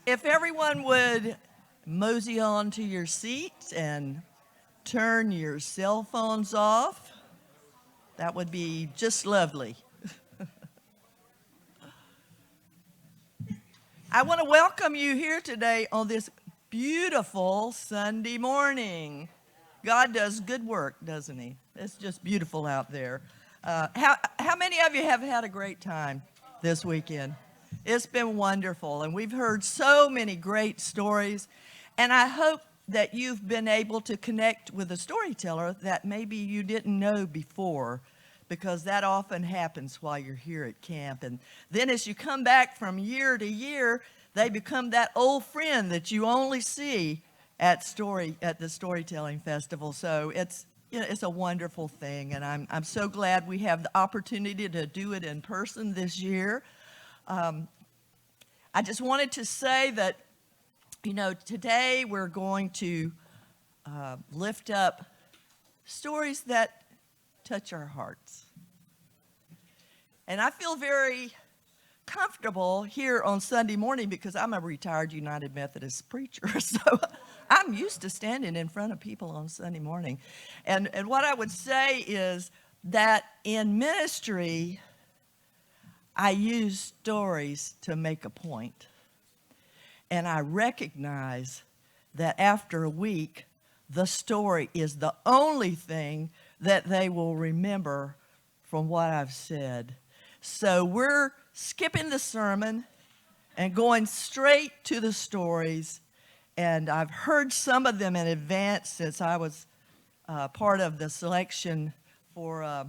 If everyone would mosey on to your seats and turn your cell phones off, that would be just lovely. I want to welcome you here today on this beautiful Sunday morning. God does good work, doesn't he? It's just beautiful out there. How many of you have had a great time this weekend? It's been wonderful, and we've heard so many great stories, and I hope that you've been able to connect with a storyteller that maybe you didn't know before, because that often happens while you're here at camp. And then as you come back from year to year, they become that old friend that you only see at the storytelling festival. So it's a wonderful thing, and I'm so glad we have the opportunity to do it in person this year. I just wanted to say that, today we're going to lift up stories that touch our hearts. And I feel very comfortable here on Sunday morning because I'm a retired United Methodist preacher, so I'm used to standing in front of people on Sunday morning. And what I would say is that in ministry, I use stories to make a point. And I recognize that after a week, the story is the only thing that they will remember from what I've said. So we're skipping the sermon and going straight to the stories. And I've heard some of them in advance since I was part of the selection for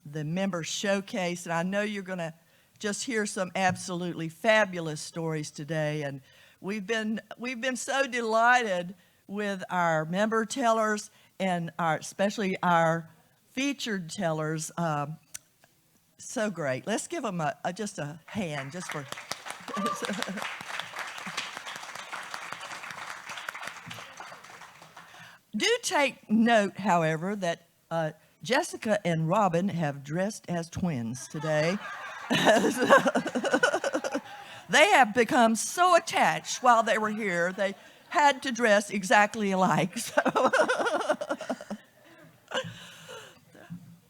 the member showcase. And I know you're going to just hear some absolutely fabulous stories today. And we've been so delighted with our member tellers and especially our featured tellers. So great. Let's give them just a hand, just for. Do take note, however, that Jessica and Robin have dressed as twins today. They have become so attached while they were here, they had to dress exactly alike. So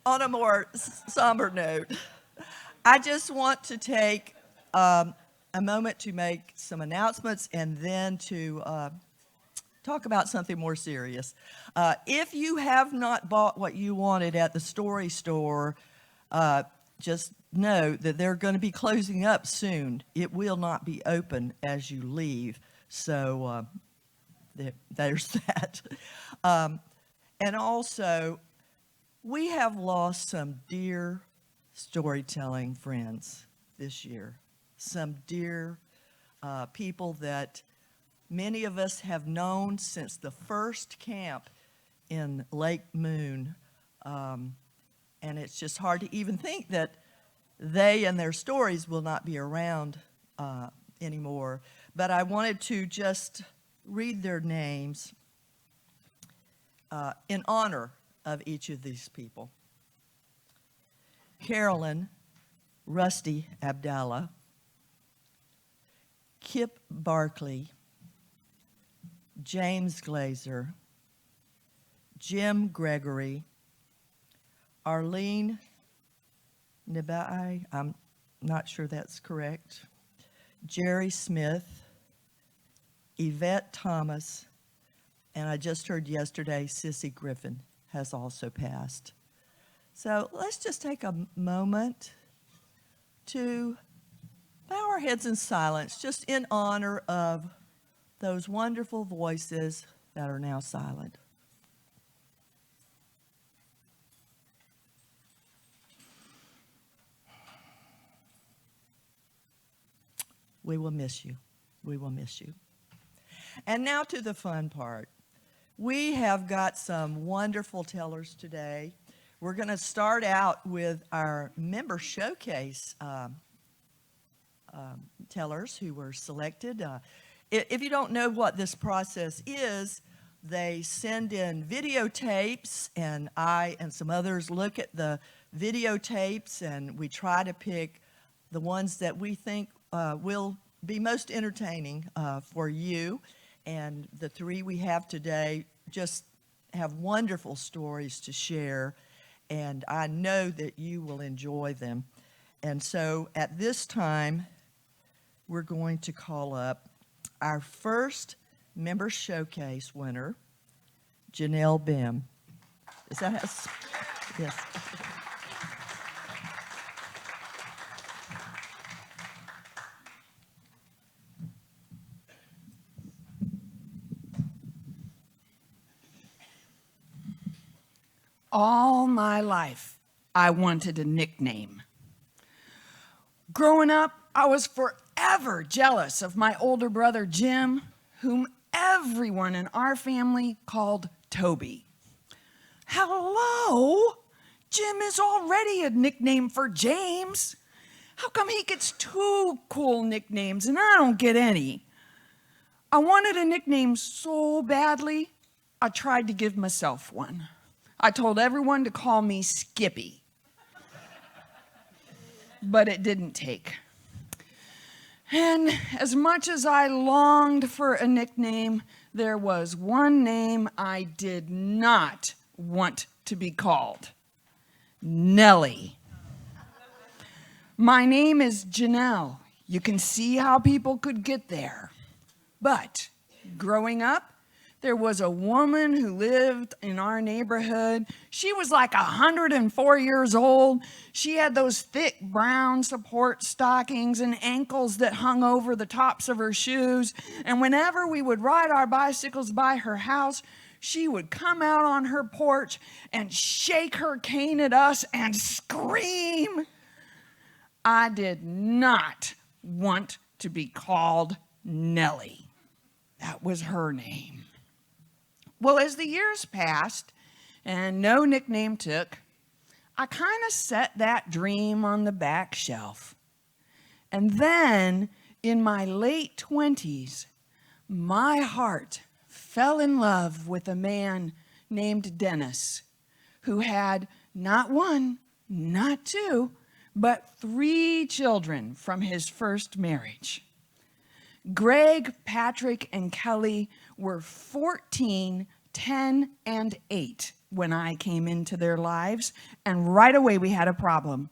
on a more somber note, I just want to take a moment to make some announcements and then to talk about something more serious. If you have not bought what you wanted at the Story Store, just know that they're going to be closing up soon. It will not be open as you leave. So there's that. And also, we have lost some dear storytelling friends this year. Some dear people that many of us have known since the first camp in Lake Moon. And it's just hard to even think that they and their stories will not be around anymore. But I wanted to just read their names in honor of each of these people. Carolyn Rusty Abdallah, Kip Barkley, James Glazer, Jim Gregory, Arlene Nibai, I'm not sure that's correct, Jerry Smith, Yvette Thomas, and I just heard yesterday Sissy Griffin has also passed. So let's just take a moment to bow our heads in silence, just in honor of those wonderful voices that are now silent. We will miss you. We will miss you. And now to the fun part. We have got some wonderful tellers today. We're going to start out with our member showcase tellers who were selected. If you don't know what this process is, they send in videotapes, and I and some others look at the videotapes, and we try to pick the ones that we think will be most entertaining for you. And the three we have today just have wonderful stories to share, and I know that you will enjoy them. And so at this time, we're going to call up our first member showcase winner, Janelle Bim. Is that how? Yes. All my life, I wanted a nickname. Growing up, I was forever jealous of my older brother, Jim, whom everyone in our family called Toby. Hello? Jim is already a nickname for James. How come he gets two cool nicknames and I don't get any? I wanted a nickname so badly, I tried to give myself one. I told everyone to call me Skippy, but it didn't take. And as much as I longed for a nickname, there was one name I did not want to be called: Nellie. My name is Janelle. You can see how people could get there. But growing up, there was a woman who lived in our neighborhood. She was like 104 years old. She had those thick brown support stockings and ankles that hung over the tops of her shoes. And whenever we would ride our bicycles by her house, she would come out on her porch and shake her cane at us and scream. I did not want to be called Nellie. That was her name. Well, as the years passed and no nickname took, I kind of set that dream on the back shelf. And then in my late 20s, my heart fell in love with a man named Dennis, who had not one, not two, but 3 children from his first marriage. Greg, Patrick, and Kelly were 14, 10, and 8 when I came into their lives, and right away we had a problem.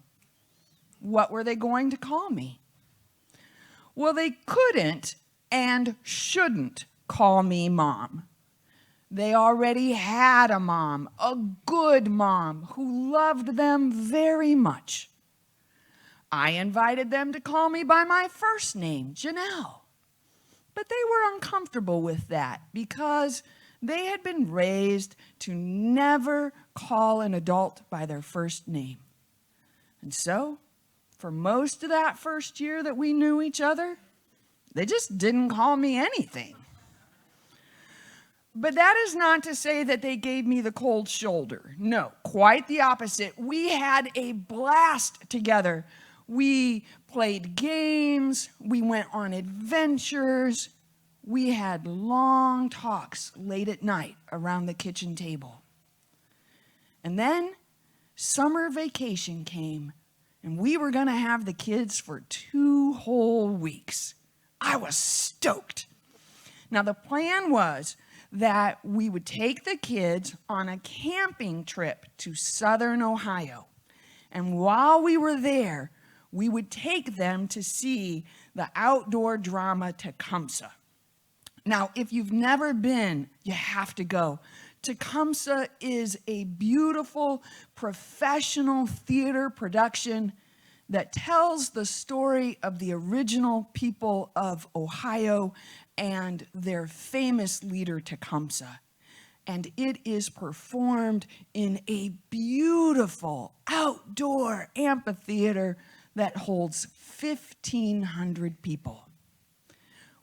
What were they going to call me? Well, they couldn't and shouldn't call me Mom. They already had a mom, a good mom, who loved them very much. I invited them to call me by my first name, Janelle. But they were uncomfortable with that because they had been raised to never call an adult by their first name. And so, for most of that first year that we knew each other, they just didn't call me anything. But that is not to say that they gave me the cold shoulder. No, quite the opposite. We had a blast together. We played games, we went on adventures, we had long talks late at night around the kitchen table. And then summer vacation came, and we were going to have the kids for 2 whole weeks. I was stoked. Now, the plan was that we would take the kids on a camping trip to southern Ohio. And while we were there, we would take them to see the outdoor drama Tecumseh. Now, if you've never been, you have to go. Tecumseh is a beautiful professional theater production that tells the story of the original people of Ohio and their famous leader Tecumseh. And it is performed in a beautiful outdoor amphitheater that holds 1,500 people.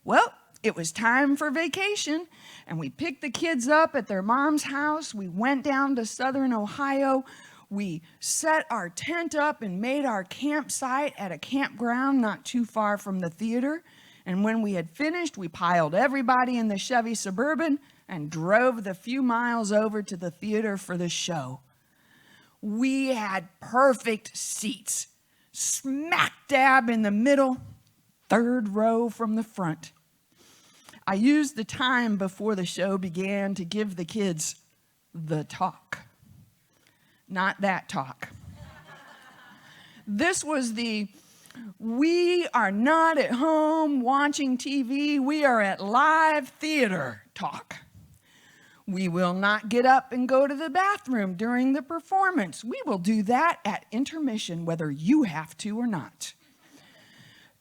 Well, it was time for vacation, and we picked the kids up at their mom's house. We went down to southern Ohio. We set our tent up and made our campsite at a campground not too far from the theater. And when we had finished, we piled everybody in the Chevy Suburban and drove the few miles over to the theater for the show. We had perfect seats, smack dab in the middle, third row from the front. I used the time before the show began to give the kids the talk. Not that talk. This was the, we are not at home watching TV, we are at live theater talk. We will not get up and go to the bathroom during the performance. We will do that at intermission, whether you have to or not.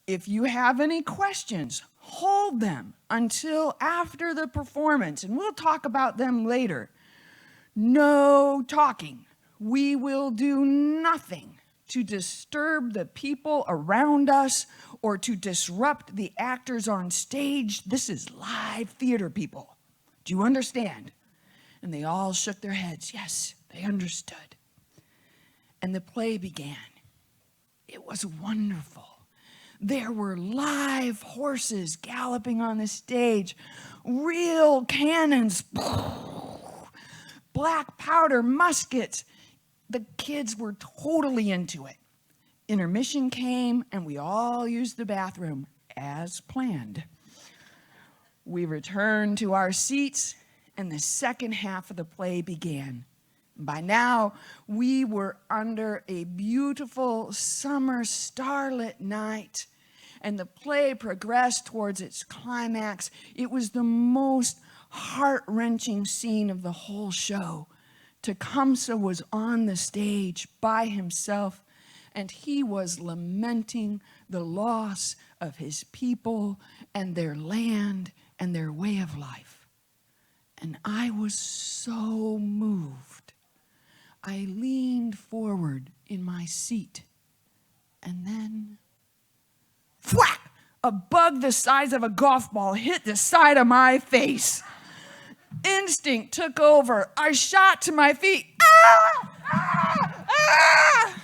If you have any questions, hold them until after the performance, and we'll talk about them later. No talking. We will do nothing to disturb the people around us or to disrupt the actors on stage. This is live theater, people. Do you understand? And they all shook their heads. Yes, they understood. And the play began. It was wonderful. There were live horses galloping on the stage, real cannons, black powder muskets. The kids were totally into it. Intermission came, and we all used the bathroom as planned. We returned to our seats, and the second half of the play began. By now, we were under a beautiful summer starlit night, and the play progressed towards its climax. It was the most heart-wrenching scene of the whole show. Tecumseh was on the stage by himself, and he was lamenting the loss of his people and their land and their way of life. And I was so moved. I leaned forward in my seat, and then, whack! A bug the size of a golf ball hit the side of my face. Instinct took over. I shot to my feet. Ah! Ah! Ah!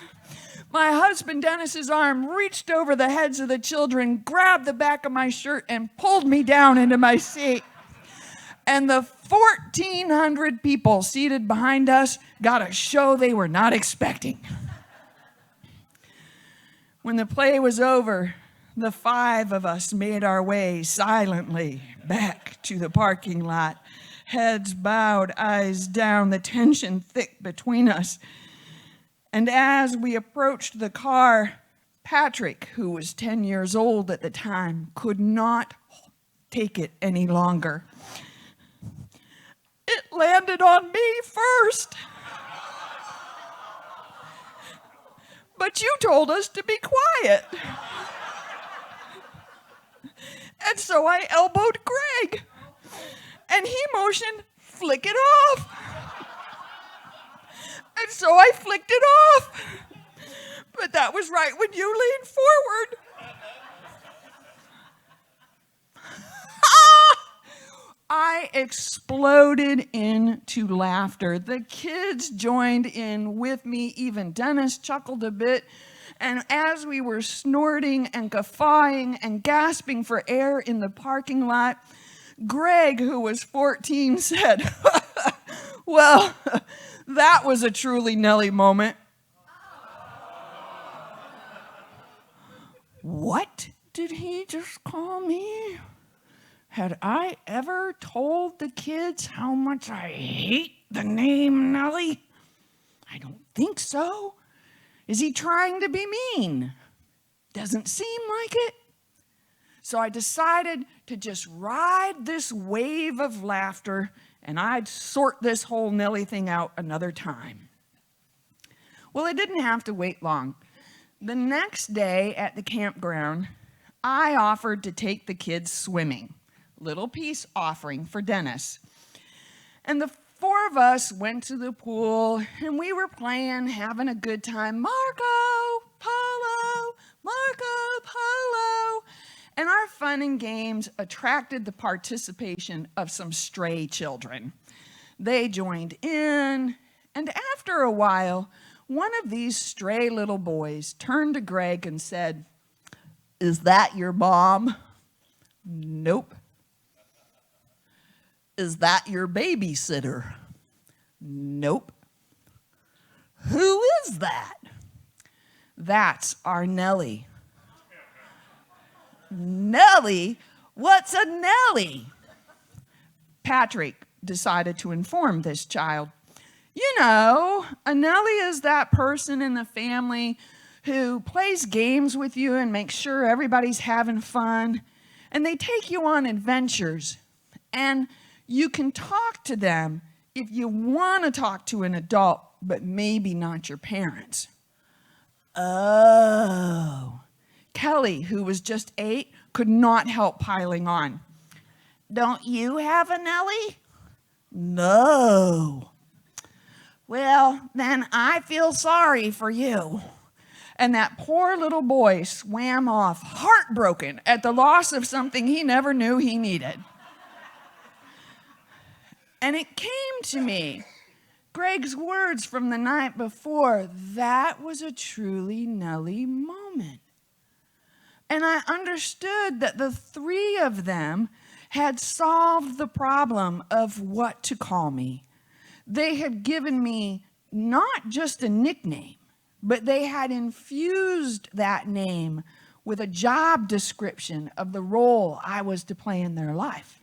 My husband Dennis's arm reached over the heads of the children, grabbed the back of my shirt, and pulled me down into my seat. And the 1,400 people seated behind us got a show they were not expecting. When the play was over, the 5 of us made our way silently back to the parking lot, heads bowed, eyes down, the tension thick between us. And as we approached the car, Patrick, who was 10 years old at the time, could not take it any longer. It landed on me first. But you told us to be quiet. And so I elbowed Greg. And he motioned, flick it off. And so I flicked it off. But that was right when you leaned forward. I exploded into laughter. The kids joined in with me. Even Dennis chuckled a bit. And as we were snorting and guffawing and gasping for air in the parking lot, Greg, who was 14, said, well, that was a truly Nelly moment. What did he just call me? Had I ever told the kids how much I hate the name Nelly? I don't think so. Is he trying to be mean? Doesn't seem like it. So I decided to just ride this wave of laughter, and I'd sort this whole Nelly thing out another time. Well, I didn't have to wait long. The next day at the campground, I offered to take the kids swimming. Little peace offering for Dennis. And the 4 of us went to the pool, and we were playing, having a good time. Marco Polo, Marco Polo. And our fun and games attracted the participation of some stray children. They joined in, and after a while, one of these stray little boys turned to Greg and said, "Is that your mom?" "Nope." "Is that your babysitter?" "Nope." "Who is that?" "That's our Nellie." Nellie? What's a Nellie? Patrick decided to inform this child. You know, a Nellie is that person in the family who plays games with you and makes sure everybody's having fun. And they take you on adventures. And you can talk to them if you want to talk to an adult, but maybe not your parents. Oh. Kelly, who was just 8, could not help piling on. Don't you have a Nellie? No. Well, then I feel sorry for you. And that poor little boy swam off, heartbroken at the loss of something he never knew he needed. And it came to me, Greg's words from the night before, that was a truly Nellie moment. And I understood that the 3 of them had solved the problem of what to call me. They had given me not just a nickname, but they had infused that name with a job description of the role I was to play in their life.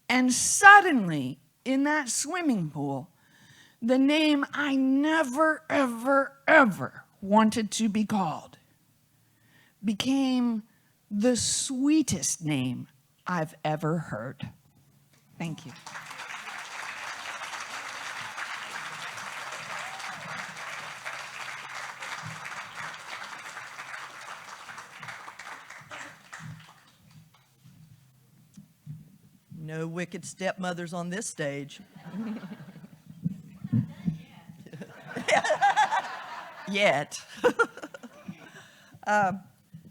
And suddenly, in that swimming pool, the name I never, ever, ever wanted to be called became the sweetest name I've ever heard. Thank you. No wicked stepmothers on this stage. Yet.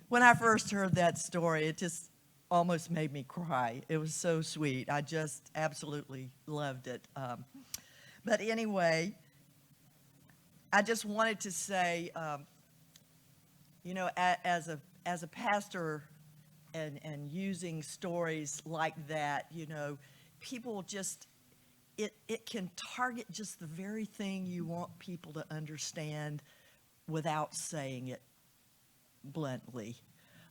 When I first heard that story, it just almost made me cry. It was so sweet. I just absolutely loved it. But anyway, I just wanted to say, you know, as a pastor and using stories like that, you know, people just, it can target just the very thing you want people to understand without saying it bluntly.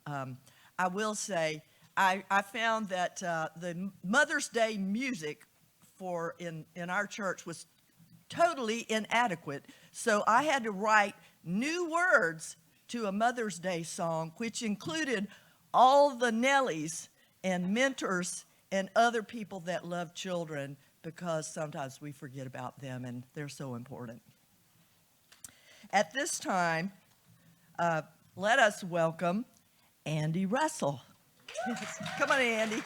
I will say, I found that the Mother's Day music in our church was totally inadequate. So I had to write new words to a Mother's Day song, which included all the Nellies and mentors and other people that love children, because sometimes we forget about them and they're so important. At this time, let us welcome Andy Russell. Come on, Andy.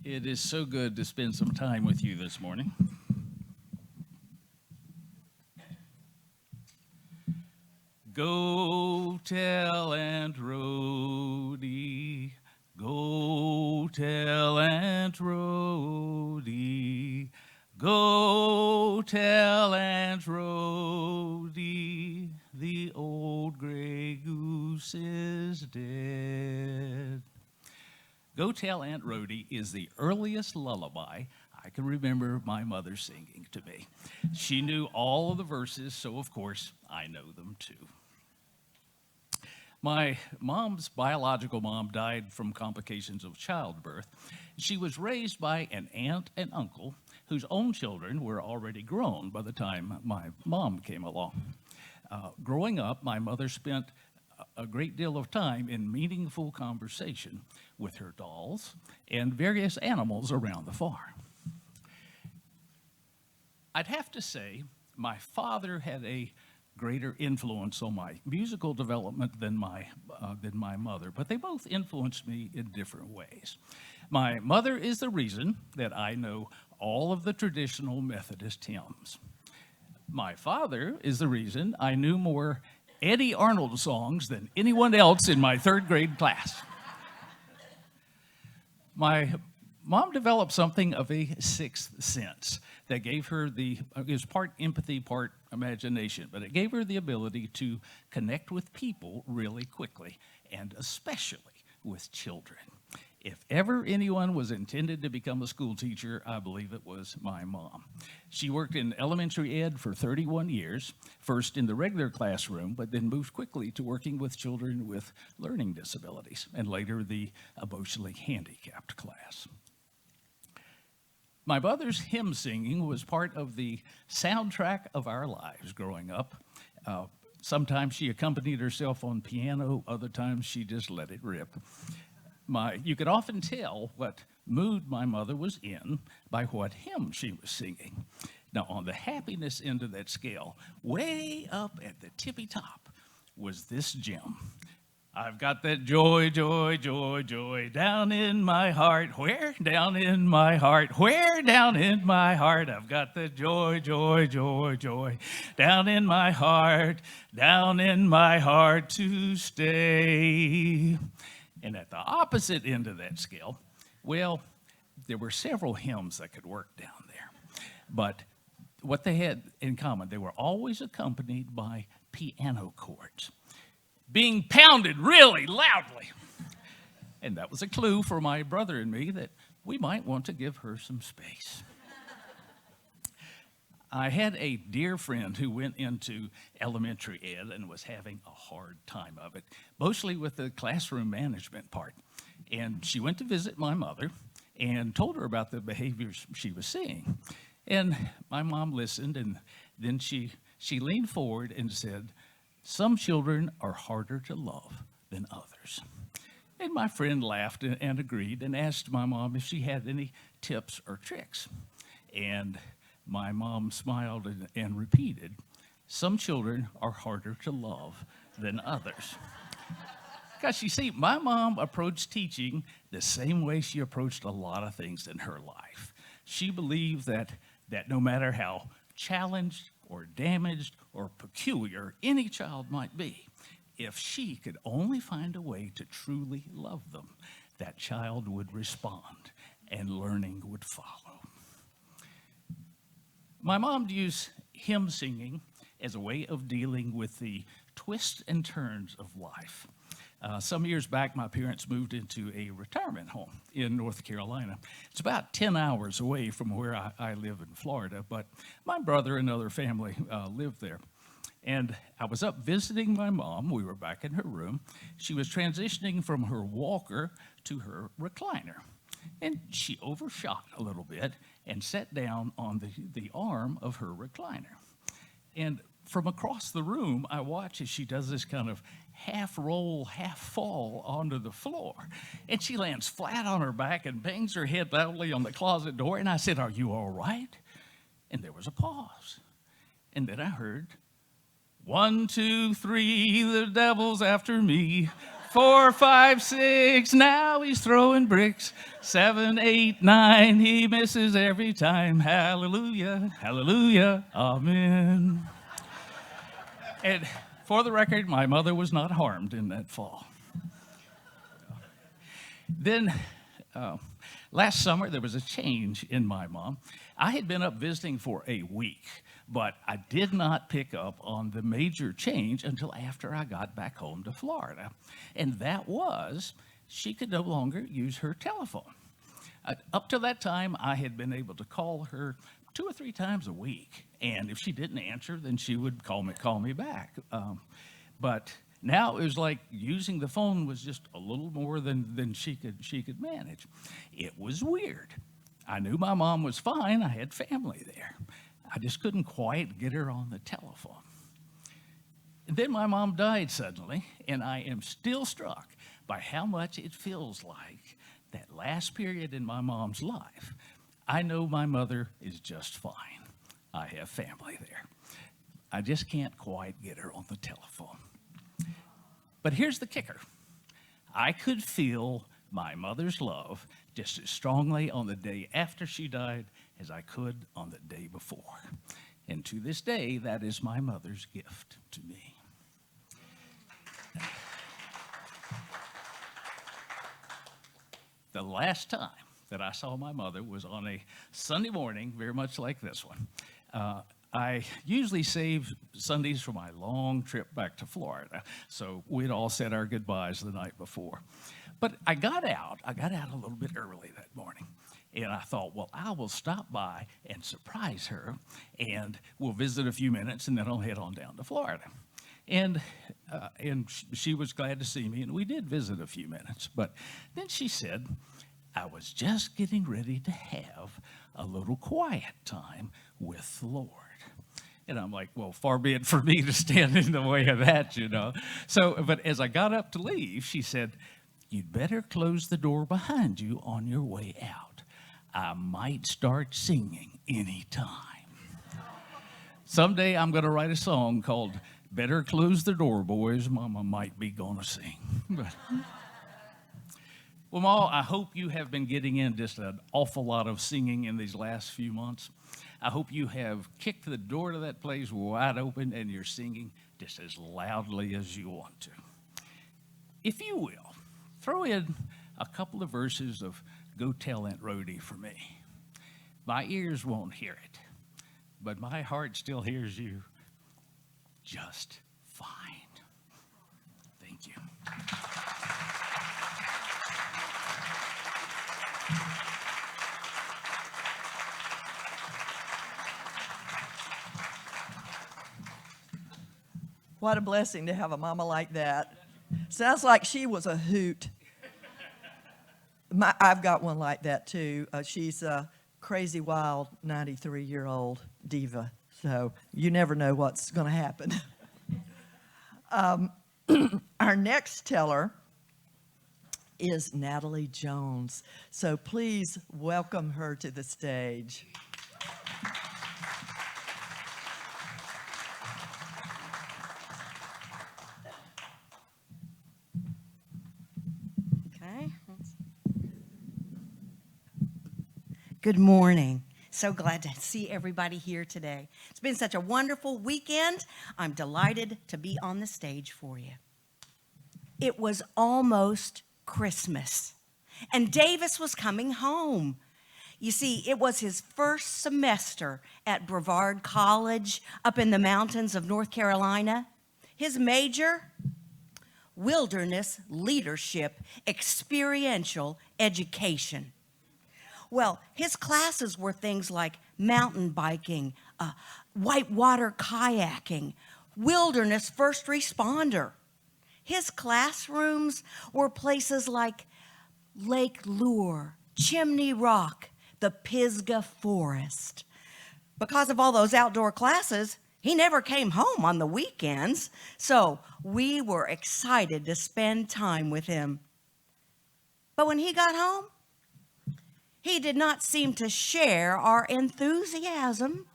It is so good to spend some time with you this morning. Go tell Aunt Rhody, go tell Aunt Rhody, go tell Aunt Rhody, the old gray goose is dead. Go Tell Aunt Rhody is the earliest lullaby I can remember my mother singing to me. She knew all of the verses, so of course I know them too. My mom's biological mom died from complications of childbirth. She was raised by an aunt and uncle whose own children were already grown by the time my mom came along. Growing up, my mother spent a great deal of time in meaningful conversation with her dolls and various animals around the farm. I'd have to say my father had a greater influence on my musical development than my mother, but they both influenced me in different ways. My mother is the reason that I know all of the traditional Methodist hymns. My father is the reason I knew more Eddie Arnold songs than anyone else in my 3rd grade class. My mom developed something of a 6th sense that gave her it was part empathy, part imagination, but it gave her the ability to connect with people really quickly, and especially with children. If ever anyone was intended to become a school teacher, I believe it was my mom. She worked in elementary ed for 31 years, first in the regular classroom, but then moved quickly to working with children with learning disabilities, and later the emotionally handicapped class. My mother's hymn singing was part of the soundtrack of our lives growing up. Sometimes she accompanied herself on piano, other times she just let it rip. You could often tell what mood my mother was in by what hymn she was singing. Now, on the happiness end of that scale, way up at the tippy top, was this gem. I've got that joy, joy, joy, joy down in my heart. Where? Down in my heart. Where? Down in my heart. I've got the joy, joy, joy, joy down in my heart to stay. And at the opposite end of that scale, well, there were several hymns that could work down there. But what they had in common, they were always accompanied by piano chords being pounded really loudly. And that was a clue for my brother and me that we might want to give her some space. I had a dear friend who went into elementary ed and was having a hard time of it, mostly with the classroom management part. And she went to visit my mother and told her about the behaviors she was seeing. And my mom listened, and then she leaned forward and said, "Some children are harder to love than others." And my friend laughed and agreed and asked my mom if she had any tips or tricks. And my mom smiled and repeated, "Some children are harder to love than others." Because you see, my mom approached teaching the same way she approached a lot of things in her life. She believed that no matter how challenged or damaged or peculiar any child might be, if she could only find a way to truly love them, that child would respond and learning would follow. My mom used hymn singing as a way of dealing with the twists and turns of life. Some years back, my parents moved into a retirement home in North Carolina. It's about 10 hours away from where I live in Florida, but my brother and other family lived there. And I was up visiting my mom. We were back in her room. She was transitioning from her walker to her recliner. And she overshot a little bit and sat down on the arm of her recliner. And from across the room, I watch as she does this kind of half roll, half fall onto the floor. And she lands flat on her back and bangs her head loudly on the closet door. And I said, "Are you all right?" And there was a pause. And then I heard, 1, 2, 3, the devil's after me. 4, 5, 6, now he's throwing bricks. 7, 8, 9, he misses every time. Hallelujah, hallelujah, amen. And for the record, my mother was not harmed in that fall. Then last summer, there was a change in my mom. I had been up visiting for a week, but I did not pick up on the major change until after I got back home to Florida. And that was, she could no longer use her telephone. Up to that time, I had been able to call her 2 or 3 times a week. And if she didn't answer, then she would call me back. But now it was like using the phone was just a little more than she could manage. It was weird. I knew my mom was fine. I had family there. I just couldn't quite get her on the telephone. And then my mom died suddenly, and I am still struck by how much it feels like that last period in my mom's life. I know my mother is just fine. I have family there. I just can't quite get her on the telephone. But here's the kicker. I could feel my mother's love just as strongly on the day after she died as I could on the day before. And to this day, that is my mother's gift to me. The last time that I saw my mother was on a Sunday morning, very much like this one. I usually save Sundays for my long trip back to Florida, so we'd all said our goodbyes the night before. But I got out a little bit early that morning. And I thought, well, I will stop by and surprise her, and we'll visit a few minutes, and then I'll head on down to Florida. And she was glad to see me, and we did visit a few minutes. But then she said, I was just getting ready to have a little quiet time with the Lord. And I'm like, well, far be it for me to stand in the way of that, you know. So, but as I got up to leave, she said, you'd better close the door behind you on your way out. I might start singing anytime. Someday I'm going to write a song called Better Close the Door, Boys. Mama might be going to sing. Well, Ma, I hope you have been getting in just an awful lot of singing in these last few months. I hope you have kicked the door to that place wide open and you're singing just as loudly as you want to. If you will, throw in a couple of verses of Go Tell Aunt Rhody for me. My ears won't hear it, but my heart still hears you just fine. Thank you. What a blessing to have a mama like that. Sounds like she was a hoot. I've got one like that too. She's a crazy, wild 93-year-old diva. So you never know what's going to happen. Our next teller is Natalie Jones. So please welcome her to the stage. Okay. Good morning. So glad to see everybody here today. It's been such a wonderful weekend. I'm delighted to be on the stage for you. It was almost Christmas, and Davis was coming home. You see, it was his first semester at Brevard College up in the mountains of North Carolina. His major, Wilderness Leadership Experiential Education. Well, his classes were things like mountain biking, whitewater kayaking, wilderness first responder. His classrooms were places like Lake Lure, Chimney Rock, the Pisgah Forest. Because of all those outdoor classes, he never came home on the weekends, so we were excited to spend time with him. But when he got home, he did not seem to share our enthusiasm.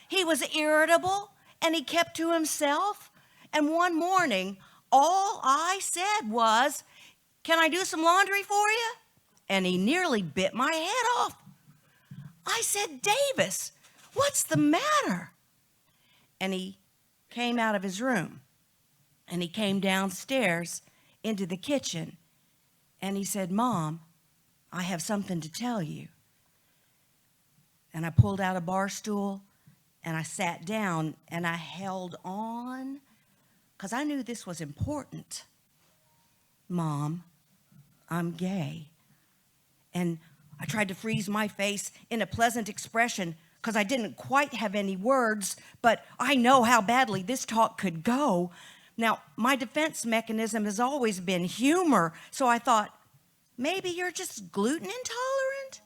He was irritable, and he kept to himself. And one morning, all I said was, "Can I do some laundry for you?" And he nearly bit my head off. I said, "Davis, what's the matter?" And he came out of his room, and he came downstairs into the kitchen, and he said, "Mom, I have something to tell you." And I pulled out a bar stool, and I sat down, and I held on, because I knew this was important. "Mom, I'm gay." And I tried to freeze my face in a pleasant expression, because I didn't quite have any words, but I know how badly this talk could go. Now, my defense mechanism has always been humor, so I thought, maybe you're just gluten intolerant?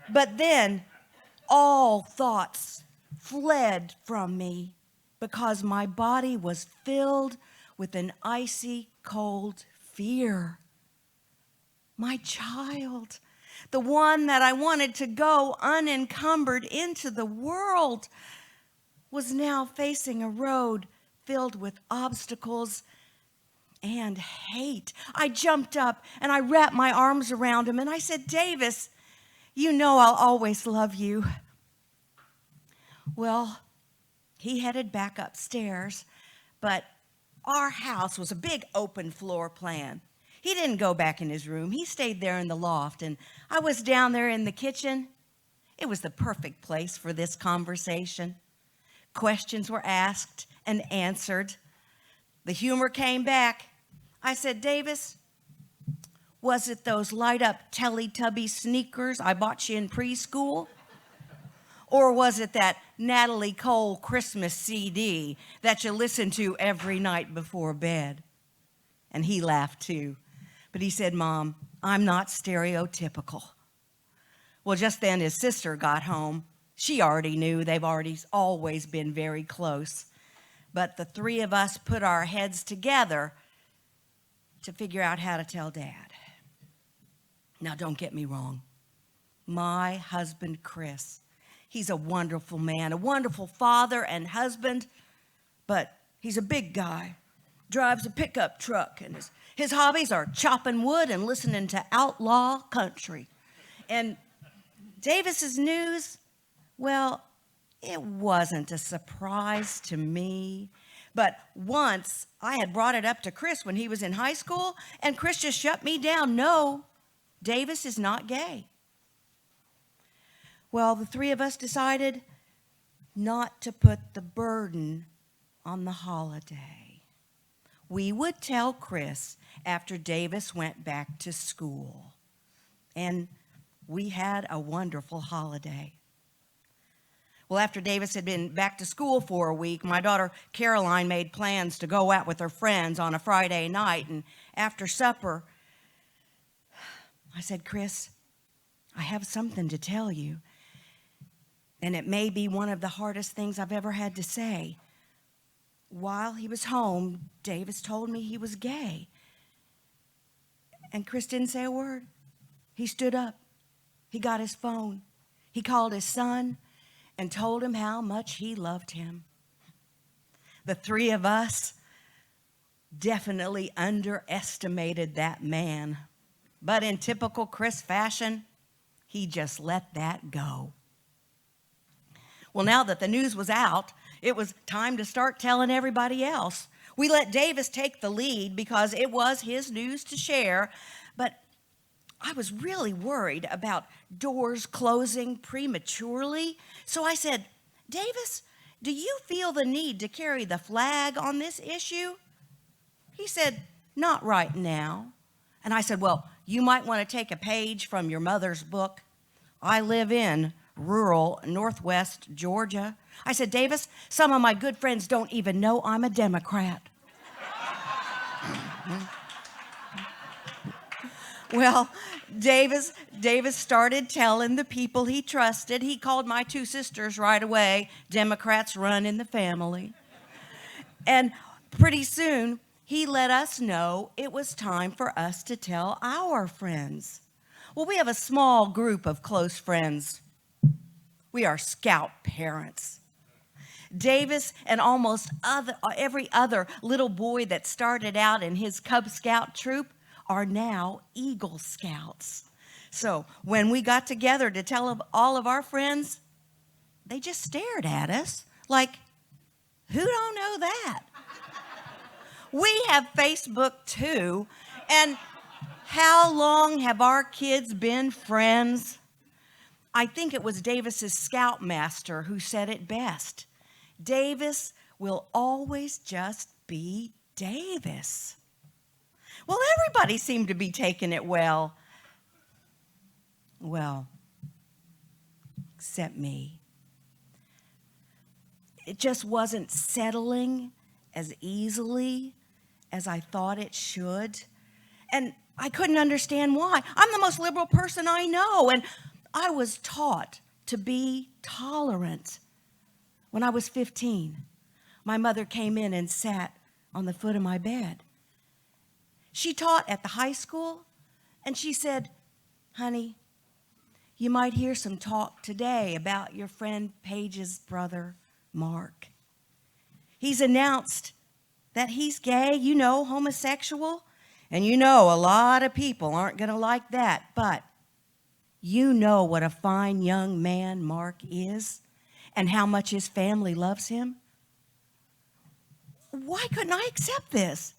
But then all thoughts fled from me because my body was filled with an icy cold fear. My child, the one that I wanted to go unencumbered into the world, was now facing a road filled with obstacles and hate. I jumped up and I wrapped my arms around him and I said, "Davis, you know I'll always love you." Well, he headed back upstairs, but our house was a big open floor plan. He didn't go back in his room. He stayed there in the loft, and I was down there in the kitchen. It was the perfect place for this conversation. Questions were asked and answered. The humor came back. I said, "Davis, Was it those light-up Teletubby sneakers I bought you in preschool? Or was it that Natalie Cole Christmas CD that you listen to every night before bed? And he laughed too. But he said, Mom, I'm not stereotypical. Well, just then his sister got home. She already knew. They've always been very close. But the three of us put our heads together to figure out how to tell Dad. Now, don't get me wrong. My husband, Chris, he's a wonderful man, a wonderful father and husband, but he's a big guy, drives a pickup truck, and his hobbies are chopping wood and listening to outlaw country. And Davis's news, well, it wasn't a surprise to me. But once I had brought it up to Chris when he was in high school, and Chris just shut me down. No, Davis is not gay. Well, the three of us decided not to put the burden on the holiday. We would tell Chris after Davis went back to school. And we had a wonderful holiday. Well, after Davis had been back to school for a week, my daughter Caroline made plans to go out with her friends on a Friday night. And after supper, I said, Chris, I have something to tell you. And it may be one of the hardest things I've ever had to say. While he was home, Davis told me he was gay. And Chris didn't say a word. He stood up. He got his phone. He called his son and told him how much he loved him. The three of us definitely underestimated that man. But in typical Chris fashion, he just let that go. Well, now that the news was out, it was time to start telling everybody else. We let Davis take the lead because it was his news to share, but I was really worried about doors closing prematurely. So I said, Davis, do you feel the need to carry the flag on this issue? He said, not right now. And I said, well, you might want to take a page from your mother's book. I live in rural Northwest Georgia. I said, Davis, some of my good friends don't even know I'm a Democrat. Well, Davis started telling the people he trusted. He called my two sisters right away. Democrats run in the family. And pretty soon, he let us know it was time for us to tell our friends. Well, we have a small group of close friends. We are Scout parents. Davis and almost every other little boy that started out in his Cub Scout troop are now Eagle Scouts. So when we got together to tell all of our friends, they just stared at us like, who don't know that? We have Facebook too, and how long have our kids been friends? I think it was Davis's scoutmaster who said it best. Davis will always just be Davis. Well, everybody seemed to be taking it well. Well, except me. It just wasn't settling as easily as I thought it should. And I couldn't understand why. I'm the most liberal person I know, and I was taught to be tolerant. When I was 15, my mother came in and sat on the foot of my bed. She taught at the high school, and she said, honey, you might hear some talk today about your friend Paige's brother, Mark. He's announced that he's gay, homosexual, and a lot of people aren't going to like that, but you know what a fine young man Mark is and how much his family loves him. Why couldn't I accept this?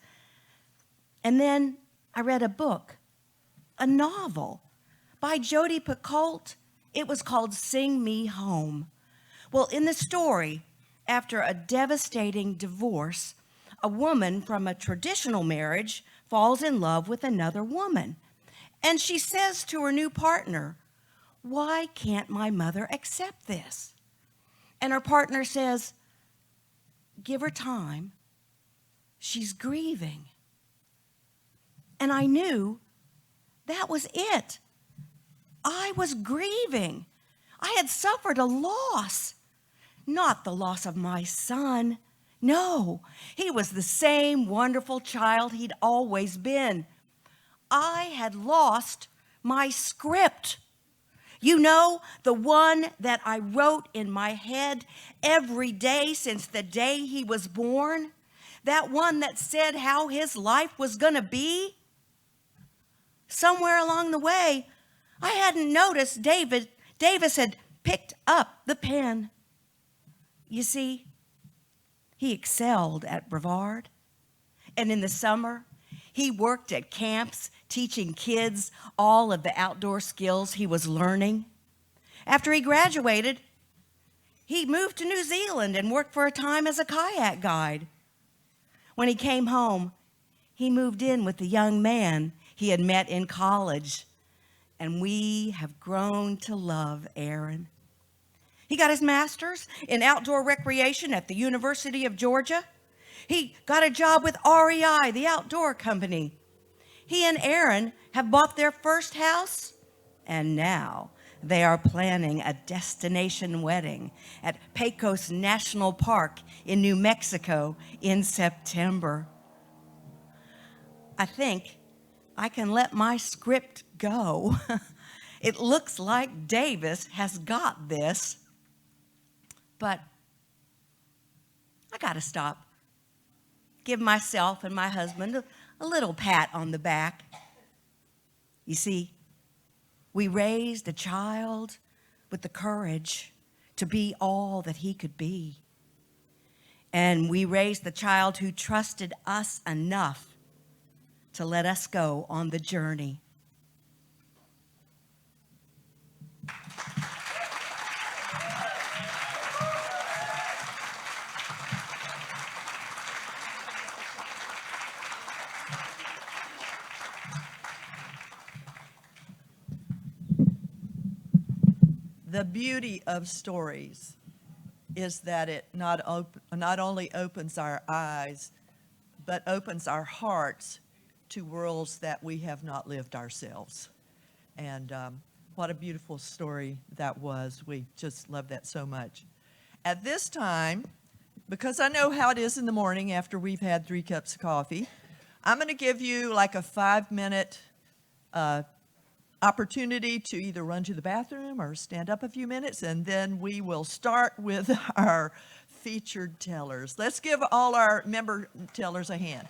And then I read a book, a novel by Jodi Picoult. It was called Sing Me Home. Well, in the story, after a devastating divorce, a woman from a traditional marriage falls in love with another woman. And she says to her new partner, "Why can't my mother accept this?" And her partner says, "Give her time. She's grieving." And I knew that was it. I was grieving. I had suffered a loss. Not the loss of my son. No, he was the same wonderful child he'd always been. I had lost my script. You know, the one that I wrote in my head every day since the day he was born? That one that said how his life was going to be? Somewhere along the way, I hadn't noticed Davis had picked up the pen. You see, he excelled at Brevard. And in the summer, he worked at camps teaching kids all of the outdoor skills he was learning. After he graduated, he moved to New Zealand and worked for a time as a kayak guide. When he came home, he moved in with the young man he had met in college, and we have grown to love Aaron. He got his master's in outdoor recreation at the University of Georgia. He got a job with REI, the outdoor company. He and Aaron have bought their first house, and now they are planning a destination wedding at Pecos National Park in New Mexico in September. I think I can let my script go. It looks like Davis has got this. But I got to stop. Give myself and my husband a little pat on the back. You see, we raised a child with the courage to be all that he could be. And we raised the child who trusted us enough to let us go on the journey. The beauty of stories is that it not only opens our eyes, but opens our hearts to worlds that we have not lived ourselves. And what a beautiful story that was. We just love that so much. At this time, because I know how it is in the morning after we've had 3 cups of coffee, I'm going to give you like a 5-minute opportunity to either run to the bathroom or stand up a few minutes, and then we will start with our featured tellers. Let's give all our member tellers a hand.